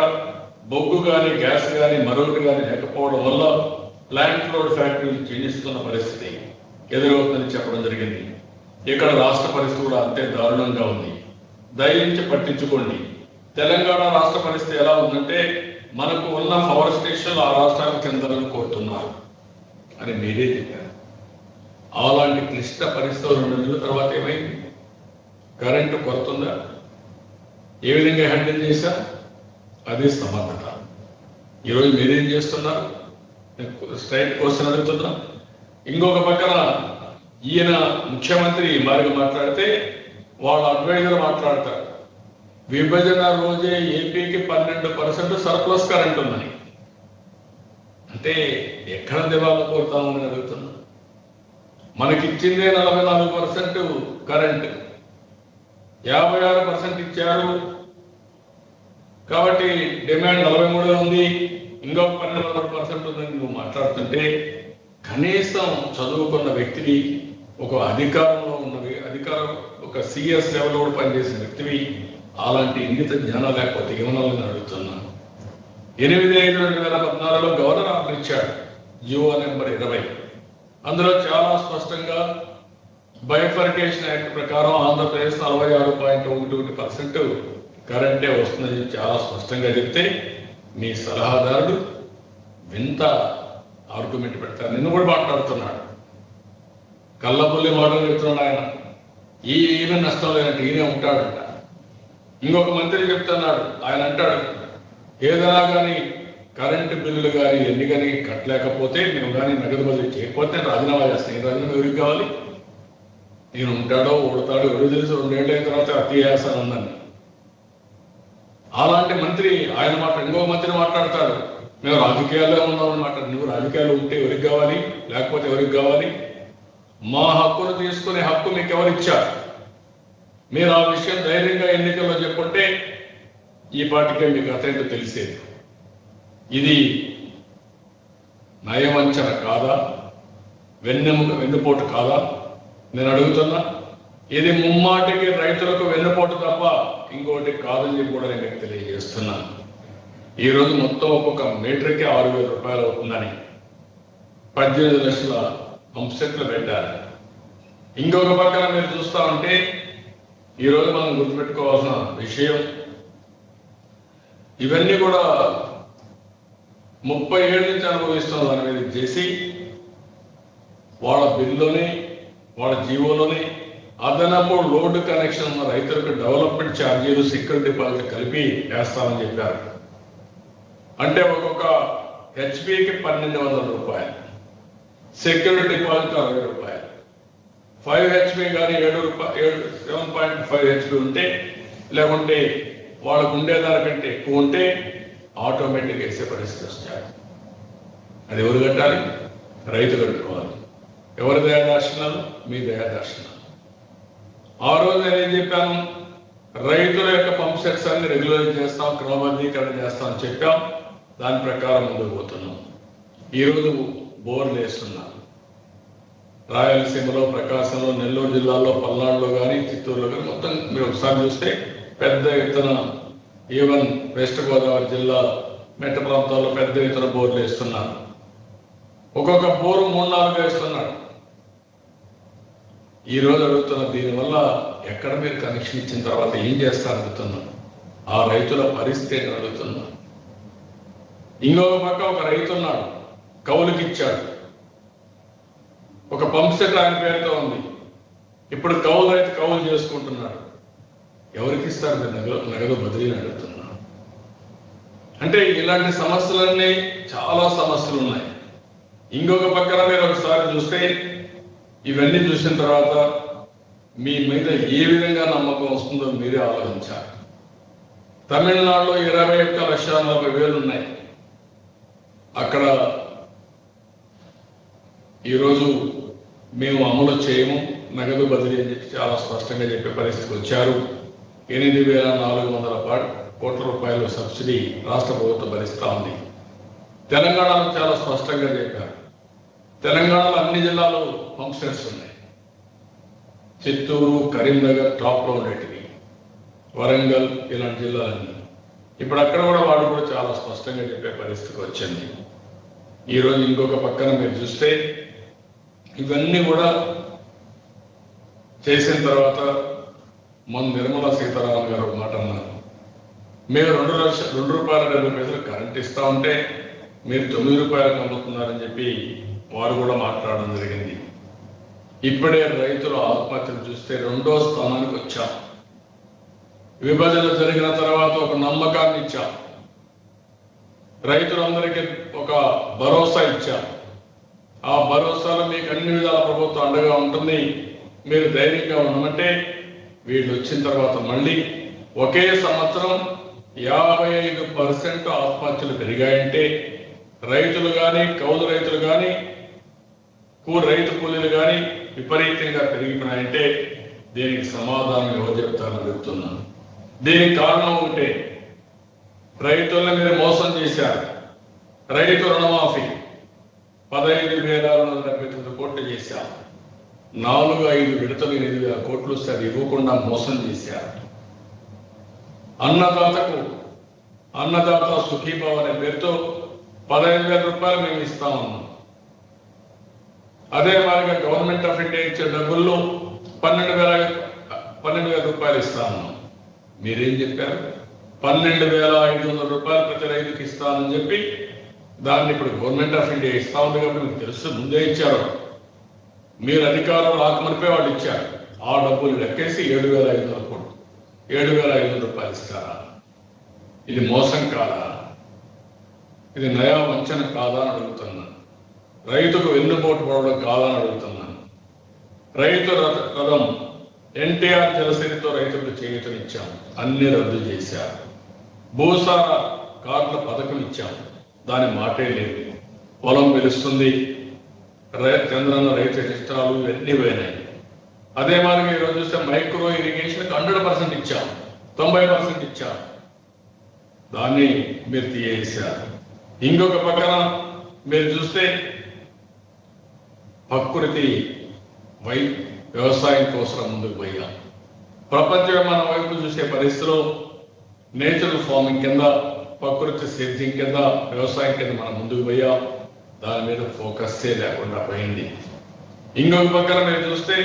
బొగ్గు కానీ గ్యాస్ కానీ మరొకటి కానీ లేకపోవడం వల్ల ప్లాంట్ లోడ్ ఫ్యాక్టరీలు క్షీణిస్తున్న పరిస్థితి ఎదురవుతుందని చెప్పడం జరిగింది. ఇక్కడ రాష్ట్ర పరిస్థితి కూడా అంతే దారుణంగా ఉంది, దయించి పట్టించుకోండి. తెలంగాణ రాష్ట్ర పరిస్థితి ఎలా ఉందంటే మనకు ఉన్న పవర్ స్టేషన్లు ఆ రాష్ట్రానికి చెందాలని కోరుతున్నారు అని మీరే చెప్పారు. అలాంటి క్లిష్ట పరిస్థితులు 2 నెలల తర్వాత ఏమైంది? కరెంటు కొరతుందా? ఏ విధంగా హ్యాండిల్ చేశారు? అది సమర్థత. ఈరోజు మీరేం చేస్తున్నారు? స్ట్రైట్ క్వశ్చన్ అడుగుతున్నా. ఇంకొక పక్కన ఈయన ముఖ్యమంత్రి మారిగా మాట్లాడితే వాళ్ళ అడ్వైజర్ మాట్లాడతారు, విభజన రోజే ఏపీకి 12% సర్ప్లస్ కరెంట్ ఉందని. అంటే ఎక్కడ దివాలా కోరుతామని అడుగుతున్నా. మనకిచ్చిందే 44% కరెంట్, 56% ఇచ్చారు కాబట్టి డిమాండ్ 43 ఉంది, ఇంకొక 12% ఉందని నువ్వు మాట్లాడుతుంటే కనీసం చదువుకున్న వ్యక్తివి, ఒక అధికారంలో ఉన్నవి, ఒక సిఎస్ లెవెల్లో కూడా పనిచేసిన వ్యక్తివి అలాంటి ఇంగిత జ్ఞానం లేకపోతే ఏమనాలని అడుగుతున్నాను. 8/5/2014లో గవర్నర్ ఆర్డర్ ఇచ్చాడు, జియో నెంబర్ 20. అందులో చాలా స్పష్టంగా బైఫర్కేషన్ యాక్ట్ ప్రకారం ఆంధ్రప్రదేశ్ 46.11% కరెంటే వస్తుందని చాలా స్పష్టంగా చెప్తే మీ సలహాదారుడు వింత ఆర్గ్యుమెంట్ పెడతారు. నిన్ను కూడా మాట్లాడుతున్నాడు, కళ్ళబుల్లి మాటలు చెప్తున్నాడు ఆయన. ఈయన నష్టం లేనట్టు ఈయనే ఉంటాడంట. ఇంకొక మంత్రి చెప్తున్నాడు, ఆయన అంటాడు ఏదైనా కానీ కరెంటు బిల్లులు కానీ ఎన్ని కానీ కట్టలేకపోతే మేము కానీ నగదు బదిలీ చేయకపోతే రాజీనామా చేస్తాను. ఈ రాజీనామా ఎవరికి కావాలి? నేను ఉంటాడో ఓడతాడో ఎవరు తెలుసు. 2 ఏళ్ళ తర్వాత అతి చేస్తాను అన్నాను. అలాంటి మంత్రి ఆయన ఇంకో మంత్రి మాట్లాడతాడు, మేము రాజకీయాల్లో ఉన్నామన్నమాట. నువ్వు రాజకీయాలు ఉంటే ఎవరికి కావాలి, లేకపోతే ఎవరికి కావాలి? మా హక్కును తీసుకునే హక్కు మీకు ఎవరిచ్చారు? మీరు ఆ విషయం ధైర్యంగా ఎన్నికల్లో చెప్పుంటే ఈ పార్టీకే మీకు అతేంటో తెలిసేది. ఇది నయవంచన కాదా? వెన్నుపోటు కాదా? నేను అడుగుతున్నా. ఇది ముమ్మాటికి రైతులకు వెన్నుపోటు తప్ప ఇంకోటి కాదని చెప్పి కూడా నేను తెలియజేస్తున్నాను. ఈరోజు మొత్తం ఒక్కొక్క మీటర్కి 6,000 రూపాయలు అవుతుందని 18 లక్షల పంప్ సెట్లు పెట్టారు. ఇంకొక పక్కన మీరు చూస్తా ఉంటే ఈరోజు మనం గుర్తుపెట్టుకోవాల్సిన విషయం, ఇవన్నీ కూడా 30 ఏళ్ళ నుంచి అనుభవిస్తున్న దాని మీద చేసి వాళ్ళ బిల్లులోని వాళ్ళ జీవోలోని అదనపు లోడ్ కనెక్షన్ ఉన్న రైతులకు డెవలప్మెంట్ ఛార్జీలు, సెక్యూరిటీ డిపాజిట్ కలిపి వేస్తామని చెప్పారు. అంటే ఒక్కొక్క హెచ్పికి 1,200 రూపాయలు, సెక్యూరిటీ డిపాజిట్ 60 రూపాయలు. 5 హెచ్పి కానీ 7.5 హెచ్పి ఉంటే, లేకుంటే వాళ్ళకు ఉండేదానికంటే ఎక్కువ ఉంటే ఆటోమేటిక్ వేసే పరిస్థితి వస్తాయి. అది ఎవరు కట్టాలి? రైతు కట్టుకోవాలి. ఎవరి దయాదర్శనాలు? మీ దయాదర్శనాలు. ఆ రోజు నేనేం చెప్పాను? రైతుల యొక్క పంప్ సెట్స్ అన్ని రెగ్యులరైజ్ చేస్తాం, క్రమబద్ధీకరణ చేస్తామని చెప్పాం. దాని ప్రకారం ముందుకు పోతున్నాం. ఈరోజు బోర్లు వేస్తున్నాం. రాయలసీమలో, ప్రకాశంలో, నెల్లూరు జిల్లాలో, పల్నాడులో కానీ, చిత్తూరులో కానీ మొత్తం మీరు ఒకసారి చూస్తే పెద్ద ఎత్తున, ఈవెన్ వెస్ట్ గోదావరి జిల్లా మెట్ట ప్రాంతాల్లో పెద్ద ఎత్తున బోర్లు వేస్తున్నారు. ఒక్కొక్క బోరు 3-4 వేస్తున్నాడు. ఈ రోజు అడుగుతున్నా, దీనివల్ల ఎక్కడ మీరు కనెక్షన్ ఇచ్చిన తర్వాత ఏం చేస్తారు అడుగుతున్నా. ఆ రైతుల పరిస్థితి ఏంటి అడుగుతున్నా. ఇంకొక పక్క ఒక రైతు ఉన్నాడు, కౌలుకి ఇచ్చాడు. ఒక పంప్ సెట్ ఆయన పేరుతో ఉంది. ఇప్పుడు కౌలు రైతు కౌలు చేసుకుంటున్నాడు. ఎవరికి ఇస్తారు మీరు నగదు బదిలీని అడుగుతున్నా. అంటే ఇలాంటి సమస్యలన్నీ చాలా సమస్యలు ఉన్నాయి. ఇంకొక పక్కన మీరు ఒకసారి చూస్తే, ఇవన్నీ చూసిన తర్వాత మీ మీద ఏ విధంగా నమ్మకం వస్తుందో మీరే ఆలోచించాలి. తమిళనాడులో 21,40,000 ఉన్నాయి. అక్కడ ఈరోజు మేము అమలు చేయము, నగదు బదిలీ అని చెప్పి చాలా స్పష్టంగా చెప్పే పరిస్థితికి వచ్చారు. 8,400 కోట్ల రూపాయలు సబ్సిడీ రాష్ట్ర ప్రభుత్వం భరిస్తూ ఉంది. తెలంగాణలో చాలా స్పష్టంగా చెప్పారు. తెలంగాణలో అన్ని జిల్లాలు పంప్ సెట్స్ ఉన్నాయి. చిత్తూరు, కరీంనగర్ టాప్లో ఉండేటివి, వరంగల్ ఇలాంటి జిల్లాలన్నీ. ఇప్పుడు అక్కడ కూడా వాడు కూడా చాలా స్పష్టంగా చెప్పే పరిస్థితికి వచ్చింది. ఈరోజు ఇంకొక పక్కన మీరు చూస్తే ఇవన్నీ కూడా చేసిన తర్వాత మొన్న నిర్మలా సీతారామన్ గారు ఒక మాట అన్నారు. మేము 2 రూపాయల 70 పైసలు కరెంట్ ఇస్తా ఉంటే మీరు 9 రూపాయలకు అమ్ముతున్నారని చెప్పి వారు కూడా మాట్లాడడం జరిగింది. ఇప్పుడే రైతుల ఆత్మహత్యలు చూస్తే 2వ స్థానానికి వచ్చాం. విభజన జరిగిన తర్వాత ఒక నమ్మకాన్ని ఇచ్చాం, రైతులందరికీ ఒక భరోసా ఇచ్చాం. ఆ భరోసాలో మీకు అన్ని విధాల ప్రభుత్వం అండగా ఉంటుంది, మీరు ధైర్యంగా ఉండమంటే, వీళ్ళు వచ్చిన తర్వాత మళ్ళీ ఒకే సంవత్సరం 55% ఆత్మహత్యలు పెరిగాయంటే, రైతులు కానీ, కౌలు రైతులు కానీ, రైతు కూలీలు కానీ విపరీతంగా పెరిగిపోయాయంటే దీనికి సమాధానం ఎవరు చెప్తారని అడుగుతున్నాను. దీనికి కారణం ఒకటే, రైతులను మీరు మోసం చేశారు. రైతు రుణమాఫీ 15,279 కోట్లు చేశారు. 4-5 విడతలు 8,000 కోట్లు వస్తే అది ఇవ్వకుండా మోసం చేశారు. అన్నదాత సుఖీభావ అనే పేరుతో 15,000 రూపాయలు మేము ఇస్తామన్నాం. అదే మాదిరిగా గవర్నమెంట్ ఆఫ్ ఇండియా ఇచ్చే డబ్బుల్లో 12,000 రూపాయలు ఇస్తామన్నాం. మీరేం చెప్పారు? 12,500 రూపాయలు ప్రతి రైతుకి ఇస్తానని చెప్పి దాన్ని ఇప్పుడు గవర్నమెంట్ ఆఫ్ ఇండియా ఇస్తా ఉంది కాబట్టి మీకు తెలుసు, ముందే ఇచ్చారు. మీరు అధికారులు రాకమనిపై వాళ్ళు ఇచ్చారు. ఆ డబ్బులు లెక్కేసి 7,500 కోట్లు, 7,500 రూపాయలు ఇస్తారా? ఇది మోసం కాదా? ఇది నయా వంచన కాదా అని అడుగుతున్నాను. రైతుకు వెన్నుపోటు పడడం కాదా అని అడుగుతున్నాను. రైతు రథం ఎన్టీఆర్ జలసిరితో రైతులకు చేయూతనిచ్చాం, అన్ని రద్దు చేశారు. భూసార కార్డుల పథకం ఇచ్చాం, దాని మాటే లేదు. పొలం వెలుస్తుంది, చంద్రన్న రైతు ఇష్టాలు ఇవన్నీ పోయినాయి. అదే మరి ఈరోజు చూస్తే మైక్రో ఇరిగేషన్కి 100% ఇచ్చాం, 90% ఇచ్చాం, దాన్ని మీరు తీయేశారు. ఇంకొక పక్కన మీరు చూస్తే ప్రకృతి వ్యవసాయం కోసం ముందుకు పోయాం. ప్రపంచం మన వైపు చూసే పరిస్థితిలో నేచురల్ ఫార్మింగ్ కింద, ప్రకృతి సేద్యం కింద, వ్యవసాయం కింద మనం ముందుకు పోయాం. దాని మీద ఫోకస్సే లేకుండా పోయింది. ఇంకొక పక్కన మీరు చూస్తే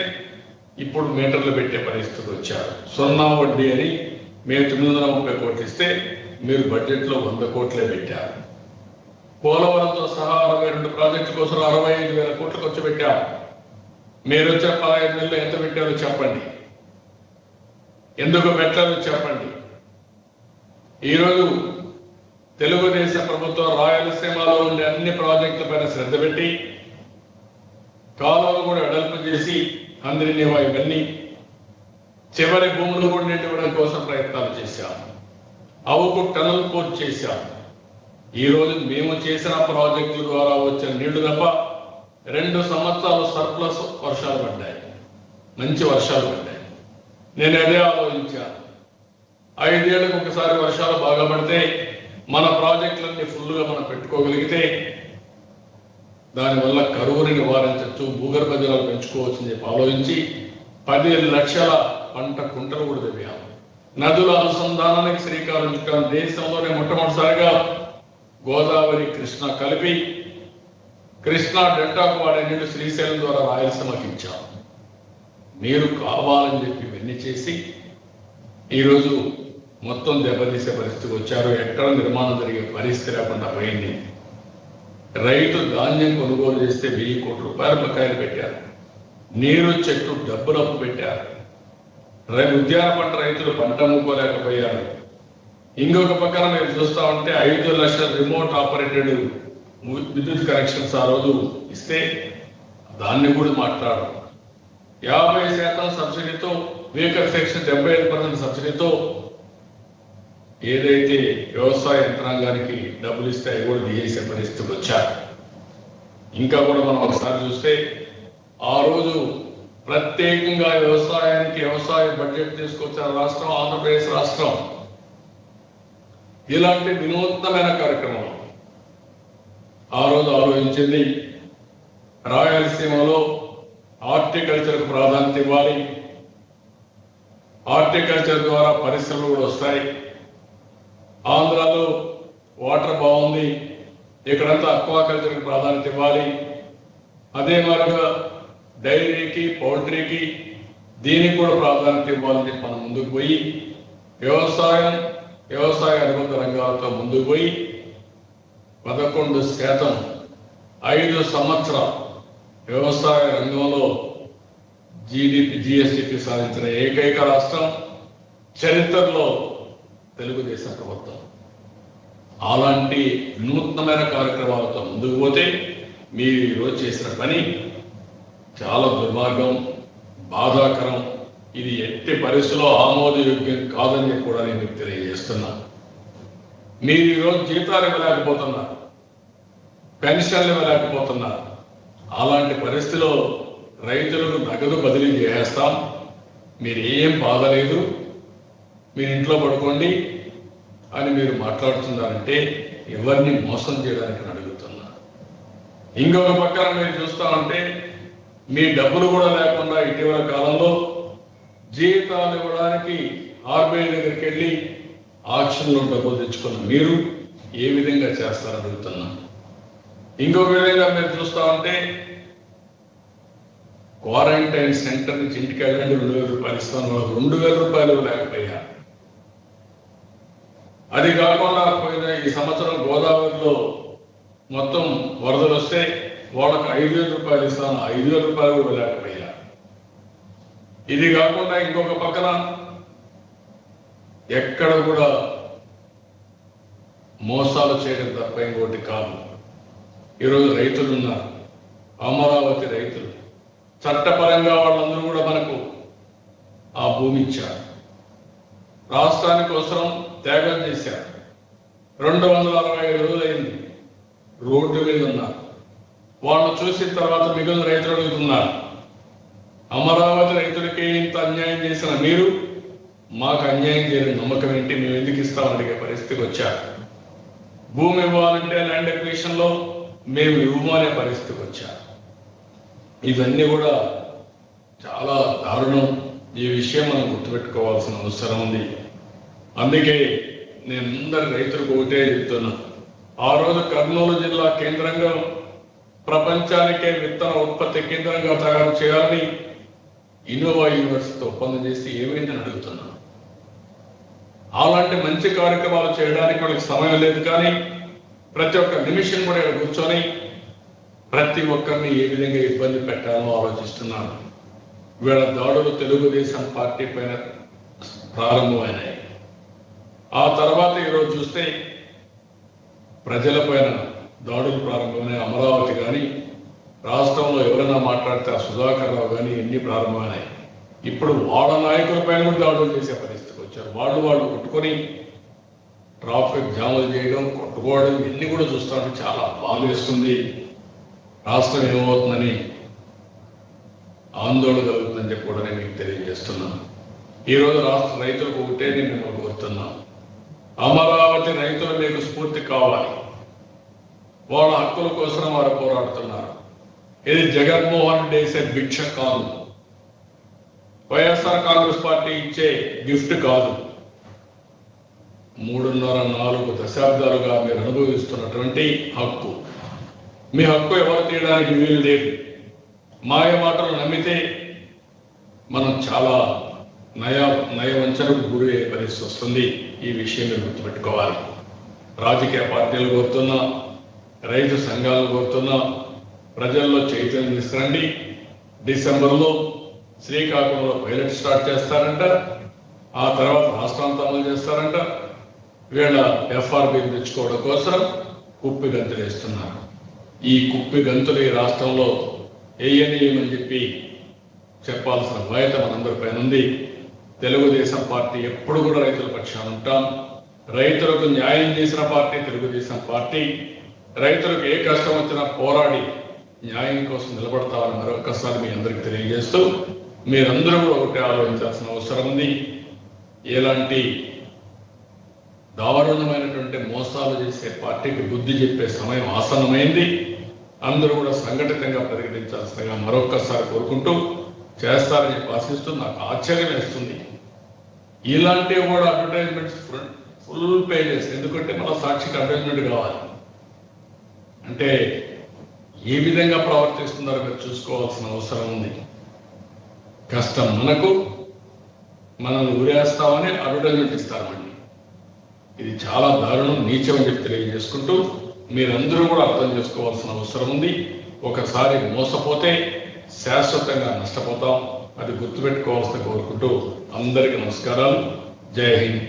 ఇప్పుడు మీటర్లు పెట్టే పరిస్థితికి వచ్చారు. 0 వడ్డీ అని మేము 930 కోట్లు ఇస్తే మీరు బడ్జెట్లో 100 కోట్లే పెట్టారు. పోలవరంతో సహా 62 ప్రాజెక్టుల కోసం 65,000 కోట్లు ఖర్చు పెట్టారు. మీరు వచ్చే 15 నెలలు ఎంత పెట్టారో చెప్పండి, ఎందుకు పెట్టారో చెప్పండి. ఈరోజు తెలుగుదేశం ప్రభుత్వం రాయలసీమలో ఉండే అన్ని ప్రాజెక్టుల పైన శ్రద్ధ పెట్టి కాలువలు కూడా వెడల్పు చేసి అందరినీ ఇవన్నీ చివరి భూములు కూడా నిండివ్వడం కోసం ప్రయత్నాలు చేశాం. అవుకు టనల్ పూర్తి చేశాం. ఈరోజు మేము చేసిన ప్రాజెక్టుల ద్వారా వచ్చిన నీళ్లు తప్ప 2 సంవత్సరాలు సర్ప్లస్ వర్షాలు పడ్డాయి, మంచి వర్షాలు పడ్డాయి. నేను అదే ఆలోచించాను, 5 ఏళ్ళకు ఒకసారి వర్షాలు బాగా పడితే మన ప్రాజెక్టులన్నీ ఫుల్గా మనం పెట్టుకోగలిగితే దానివల్ల కరువుని నివారించవచ్చు, భూగర్భ జలాలు పెంచుకోవచ్చు అని చెప్పి ఆలోచించి 10 లక్షల పంట కుంటలు కూడా తెవ్వాము. నదుల అనుసంధానానికి శ్రీకారం చుట్టాం. దేశంలోనే మొట్టమొదటిసారిగా గోదావరి కృష్ణ కలిపి కృష్ణా డెల్టాకు వాడే నీళ్లు శ్రీశైలం ద్వారా రాయలసీమకి ఇచ్చాం. మీరు కావాలని చెప్పి ఇవన్నీ చేసి ఈరోజు మొత్తం దెబ్బతీసే పరిస్థితికి వచ్చారు. ఎక్కడ నిర్మాణం జరిగే పరిస్థితి లేకుండా పోయింది. రైతు ధాన్యం కొనుగోలు చేస్తే 1000 కోట్ల రూపాయల బకాయిలు పెట్టారు. నీరు చెట్టు డబ్బులు అప్పు పెట్టారు. ఉద్యాన పంట రైతులు పంట అమ్ముకోలేకపోయారు. ఇంకొక పక్కన మీరు చూస్తా ఉంటే 5 లక్షల రిమోట్ ఆపరేటెడ్ విద్యుత్ కనెక్షన్స్ ఆ రోజు ఇస్తే దాన్ని కూడా మాట్లాడు. 50% సబ్సిడీతో, వెహికల్ సెక్షన్ 75% సబ్సిడీతో ఏదైతే వ్యవసాయ యంత్రాంగానికి డబ్బులు ఇస్తే అవి కూడా తీసే పరిస్థితికి వచ్చారు. ఇంకా కూడా మనం ఒకసారి చూస్తే ఆ రోజు ప్రత్యేకంగా వ్యవసాయానికి వ్యవసాయ బడ్జెట్ తీసుకొచ్చిన రాష్ట్రం ఆంధ్రప్రదేశ్ రాష్ట్రం. ఇలాంటి వినూత్నమైన కార్యక్రమం ఆ రోజు ఆలోచించింది. రాయలసీమలో హార్టికల్చర్కు ప్రాధాన్యత ఇవ్వాలి, హార్టికల్చర్ ద్వారా పరిశ్రమలు కూడా వస్తాయి. ఆంధ్రాలో వాటర్ బాగుంది, ఇక్కడంతా అక్వాకల్చర్కి ప్రాధాన్యత ఇవ్వాలి. అదే మాదిరిగా డైరీకి, పౌల్ట్రీకి దీనికి కూడా ప్రాధాన్యత ఇవ్వాలని చెప్పి మనం ముందుకు పోయి వ్యవసాయ అనుబంధ రంగాలతో ముందుకు పోయి 11% 5 సంవత్సరాల వ్యవసాయ రంగంలో జిఎస్డిపి సాధించిన ఏకైక రాష్ట్రం చరిత్రలో తెలుగుదేశం ప్రభుత్వం. అలాంటి వినూత్నమైన కార్యక్రమాలతో ముందుకు పోతే మీరు ఈరోజు చేసిన పని చాలా దుర్మార్గం, బాధాకరం. ఇది ఎట్టి పరిస్థితుల్లో ఆమోదయోగ్యం కాదని కూడా నేను మీకు తెలియజేస్తున్నా. మీరు ఈరోజు జీతాలు ఇవ్వలేకపోతున్నారు, పెన్షన్లు ఇవ్వలేకపోతున్నారు. అలాంటి పరిస్థితిలో రైతులకు నగదు బదిలీ చేస్తాం, మీరు ఏం బాధ లేదు, మీరు ఇంట్లో పడుకోండి అని మీరు మాట్లాడుతున్నారంటే ఎవరిని మోసం చేయడానికి అడుగుతున్నా. ఇంకొక పక్కన మీరు చూస్తా ఉంటే మీ డబ్బులు కూడా లేకుండా ఇటీవల కాలంలో జీతాలు ఇవ్వడానికి ఆర్బీఐ దగ్గరికి వెళ్ళి ఆక్షన్లో డబ్బులు తెచ్చుకున్న మీరు ఏ విధంగా చేస్తారని అడుగుతున్నా. ఇంకొక విధంగా మీరు చూస్తా ఉంటే క్వారంటైన్ సెంటర్ నుంచి ఇంటికి వెళ్ళండి 2,000 రూపాయలు ఇస్తాను, 2,000 రూపాయలు లేకపోయా. అది కాకుండా పోయిన ఈ సంవత్సరం గోదావరిలో మొత్తం వరదలు వస్తే వాళ్ళకి 5,000 రూపాయలు ఇస్తాను, 5,000 రూపాయలు కూడా లేకపోయా. ఇది కాకుండా ఇంకొక పక్కన ఎక్కడ కూడా మోసాలు చేయడం తప్ప ఇంకోటి కాదు. ఈరోజు రైతులు ఉన్నారు, అమరావతి రైతులు చట్టపరంగా వాళ్ళందరూ కూడా మనకు ఆ భూమి ఇచ్చారు, రాష్ట్రానికి కోసం త్యాగం చేశారు. 265 రోజులైంది, రోడ్డు మీద ఉన్నారు. వాళ్ళు చూసిన తర్వాత మిగిలిన రైతులు అడుగుతున్నారు, అమరావతి రైతులకి ఇంత అన్యాయం చేసిన మీరు మాకు అన్యాయం చేయని నమ్మకం ఏంటి, మేము ఎందుకు ఇస్తామని అడిగే పరిస్థితికి వచ్చారు. భూమి ఇవ్వాలంటే ల్యాండ్ ఎక్విజిషన్ లో మేము ఇవ్వమనే పరిస్థితికి వచ్చారు. ఇవన్నీ కూడా చాలా దారుణం. ఈ విషయం మనం గుర్తుపెట్టుకోవాల్సిన అవసరం ఉంది. అందుకే నేను అందరి రైతులకు ఒకటే చెప్తున్నా, ఆ రోజు కర్నూలు జిల్లా కేంద్రంగా ప్రపంచానికే విత్తన ఉత్పత్తి కేంద్రంగా తయారు చేయాలని ఇన్నోవా యూనివర్సిటీతో ఒప్పందం చేసి ఏమైందని అడుగుతున్నాను. అలాంటి మంచి కార్యక్రమాలు చేయడానికి వాళ్ళకి సమయం లేదు, కానీ ప్రతి ఒక్క నిమిషం కూడా ఇక్కడ కూర్చొని ప్రతి ఒక్కరిని ఏ విధంగా ఇబ్బంది పెట్టాలో ఆలోచిస్తున్నాను. వీళ్ళ దాడులు తెలుగుదేశం పార్టీ పైన ప్రారంభమైనాయి. ఆ తర్వాత ఈరోజు చూస్తే ప్రజల పైన దాడులు ప్రారంభమైనాయి. అమరావతి కానీ రాష్ట్రంలో ఎవరైనా మాట్లాడితే ఆ సుధాకర్ రావు కానీ ఎన్ని ప్రారంభమైనాయి. ఇప్పుడు వాళ్ళ నాయకుల పైన కూడా దాడులు చేసే పరిస్థితికి వచ్చారు. వాళ్ళు కొట్టుకొని ట్రాఫిక్ జాములు చేయడం, కొట్టుకోవడం ఇన్ని కూడా చూస్తుంటే చాలా బాధ వేస్తుంది. రాష్ట్రం ఏమవుతుందని ఆందోళన కలుగుతుందని చెప్పి కూడా నేను మీకు తెలియజేస్తున్నాను. ఈరోజు రాష్ట్ర రైతులకు ఒకటే నేను మిమ్మల్ని కోరుతున్నాను, అమరావతి రైతులు మీకు స్ఫూర్తి కావాలి. వాళ్ళ హక్కుల కోసం వారు పోరాడుతున్నారు. ఇది జగన్మోహన్ రెడ్డి వేసే భిక్ష కాదు, వైఎస్ఆర్ కాంగ్రెస్ పార్టీ ఇచ్చే గిఫ్ట్ కాదు. 3.5-4 దశాబ్దాలుగా మీరు అనుభవిస్తున్నటువంటి హక్కు. మీ హక్కు ఎవరు తీయడానికి వీలు లేదు. మాయ మాటలు నమ్మితే మనం చాలా నయవంచనకు గురి అయ్యే పరిస్థితి వస్తుంది. ఈ విషయం మీరు గుర్తుపెట్టుకోవాలి. రాజకీయ పార్టీలు కోరుతున్నా, రైతు సంఘాలు కోరుతున్నా, ప్రజల్లో చైతన్యం తీసుకురండి. డిసెంబర్లో శ్రీకాకుళంలో పైలట్ స్టార్ట్ చేస్తారంట, ఆ తర్వాత రాష్ట్రాంతా అమలు చేస్తారంట. వీళ్ళ ఎఫ్ఆర్బిని తెచ్చుకోవడం కోసం కుప్పి గంతులు వేస్తున్నారు. ఈ కుప్పి గంతులు ఈ రాష్ట్రంలో వేయనీయమని చెప్పి చెప్పాల్సిన బాధ్యత మనందరిపైన ఉంది. తెలుగుదేశం పార్టీ ఎప్పుడు కూడా రైతుల పక్షాన ఉంటాం. రైతులకు న్యాయం చేసిన పార్టీ తెలుగుదేశం పార్టీ. రైతులకు ఏ కష్టం వచ్చినా పోరాడి న్యాయం కోసం నిలబడతామని మరొకసారి మీ అందరికీ తెలియజేస్తూ, మీరందరూ కూడా ఒకటే ఆలోచించాల్సిన అవసరం ఉంది. ఎలాంటి దారుణమైనటువంటి మోసాలు చేసే పార్టీకి బుద్ధి చెప్పే సమయం ఆసన్నమైంది. అందరూ కూడా సంఘటితంగా ప్రతిఘటించాల్సిందిగా మరొక్కసారి కోరుకుంటూ, చేస్తారని చెప్పి ఆశిస్తూ, నాకు ఆశ్చర్యం వేస్తుంది ఇలాంటివి కూడా అడ్వర్టైజ్మెంట్స్ ఫుల్ పేజెస్. ఎందుకంటే మన సాక్షికి అడ్వర్టైజ్మెంట్ కావాలి అంటే ఏ విధంగా ప్రవర్తిస్తున్నారో మీరు చూసుకోవాల్సిన అవసరం ఉంది. కష్టం మనకు, మనల్ని ఊరేస్తామని అడ్వర్టైజ్మెంట్ ఇస్తామండి. ఇది చాలా దారుణం, నీచం అని చెప్పి తెలియజేసుకుంటూ, మీరందరూ కూడా అర్థం చేసుకోవాల్సిన అవసరం ఉంది. ఒకసారి మోసపోతే శాశ్వతంగా నష్టపోతాం. అది గుర్తుపెట్టుకోవాల్సిన కోరుకుంటూ అందరికీ నమస్కారాలు. జై హింద్.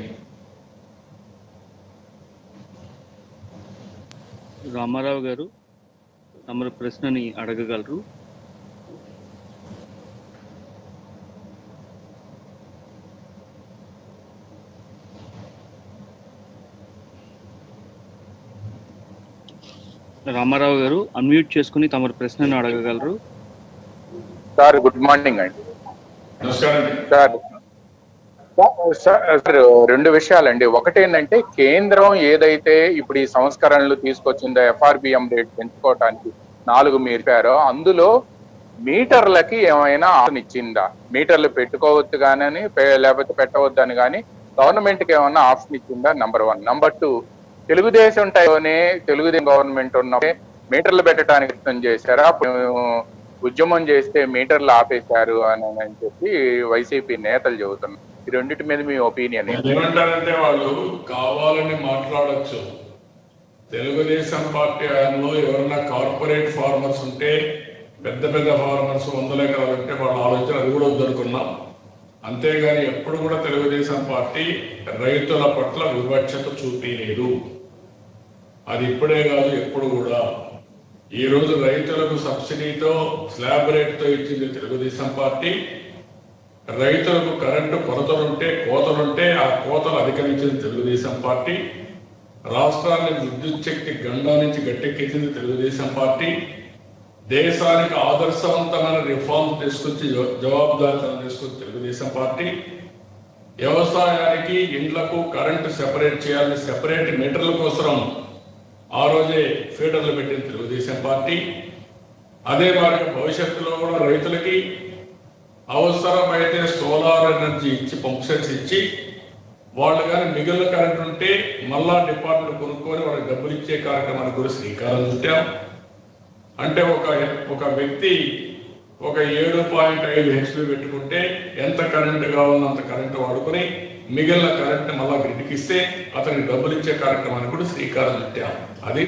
రామారావు గారు తమరు ప్రశ్నని అడగగలరు. రామారావు గారు అన్మ్యూట్ చేసుకుని తమరు ప్రశ్నను అడగగలరు. సార్ గుడ్ మార్నింగ్ అండి. నమస్కారం సార్ 2 విషయాలండి. ఒకటేంటంటే కేంద్రం ఏదైతే ఇప్పుడు ఈ సంస్కరణలు తీసుకొచ్చిందో ఎఫ్ఆర్బిఎం రేట్ పెంచుకోవటానికి 4 మీరారో అందులో మీటర్లకి ఏమైనా ఆప్షన్ ఇచ్చిందా? మీటర్లు పెట్టుకోవచ్చు కానీ లేకపోతే పెట్టవద్దు అని కానీ గవర్నమెంట్కి ఏమైనా ఆప్షన్ ఇచ్చిందా? నెంబర్ 1. నెంబర్ 2, తెలుగుదేశం టైంలోనే తెలుగుదేశం గవర్నమెంట్ ఉన్నప్పుడే మీటర్లు పెట్టడానికి యత్నం చేశారా? ఉద్యమం చేస్తే మీటర్లు ఆపేశారు అని చెప్పి వైసీపీ నేతలు చెబుతున్నారు. ఈ రెండింటి మీద మీ ఒపీనియన్ ఏమంటారంటే, వాళ్ళు కావాలని మాట్లాడచ్చు. తెలుగుదేశం పార్టీ హయాంలో ఎవరన్నా కార్పొరేట్ ఫార్మర్స్ ఉంటే, పెద్ద పెద్ద ఫార్మర్స్ 100 ఎకరాలు ఉంటే వాళ్ళ ఆలోచన అది కూడా వద్దనుకున్నాం. అంతేగాని ఎప్పుడు కూడా తెలుగుదేశం పార్టీ రైతుల పట్ల వివక్షత చూపించలేదు. అది ఇప్పుడే కాదు, ఎప్పుడు కూడా. ఈ రోజు రైతులకు సబ్సిడీతో స్లాబ్ రేట్తో ఇచ్చింది తెలుగుదేశం పార్టీ. రైతులకు కరెంటు కోతలుంటే ఆ కోతలు అధిగమించింది తెలుగుదేశం పార్టీ. రాష్ట్రాన్ని విద్యుత్ శక్తి గంగా నుంచి గట్టెక్కించింది తెలుగుదేశం పార్టీ. దేశానికి ఆదర్శవంతమైన రిఫార్మ్ తీసుకొచ్చి జవాబుదారీతనం తీసుకొచ్చి తెలుగుదేశం పార్టీ. వ్యవసాయానికి ఇండ్లకు కరెంటు సెపరేట్ చేయాలని సెపరేట్ మీటర్ల కోసం ఆ రోజే ఫీడర్లు పెట్టింది తెలుగుదేశం పార్టీ. అదే మరి భవిష్యత్తులో కూడా రైతులకి అవసరమైతే సోలార్ ఎనర్జీ ఇచ్చి, పంప్ సెట్స్ ఇచ్చి, వాళ్ళు కానీ మిగిలిన కరెంట్ ఉంటే మళ్ళా డిపార్ట్మెంట్ కొనుక్కొని వాళ్ళకి డబ్బులు ఇచ్చే కార్యక్రమానికి కూడా శ్రీకారం చుట్టాం. అంటే ఒక వ్యక్తి ఒక 7.5 హెచ్పి పెట్టుకుంటే ఎంత కరెంటు కావాలో అంత కరెంటు వాడుకొని మిగిలిన కరెంట్ మళ్ళా గ్రిడ్కి ఇస్తే అతనికి డబ్బులు ఇచ్చే కార్యక్రమానికి కూడా శ్రీకారం చుట్టాం. అది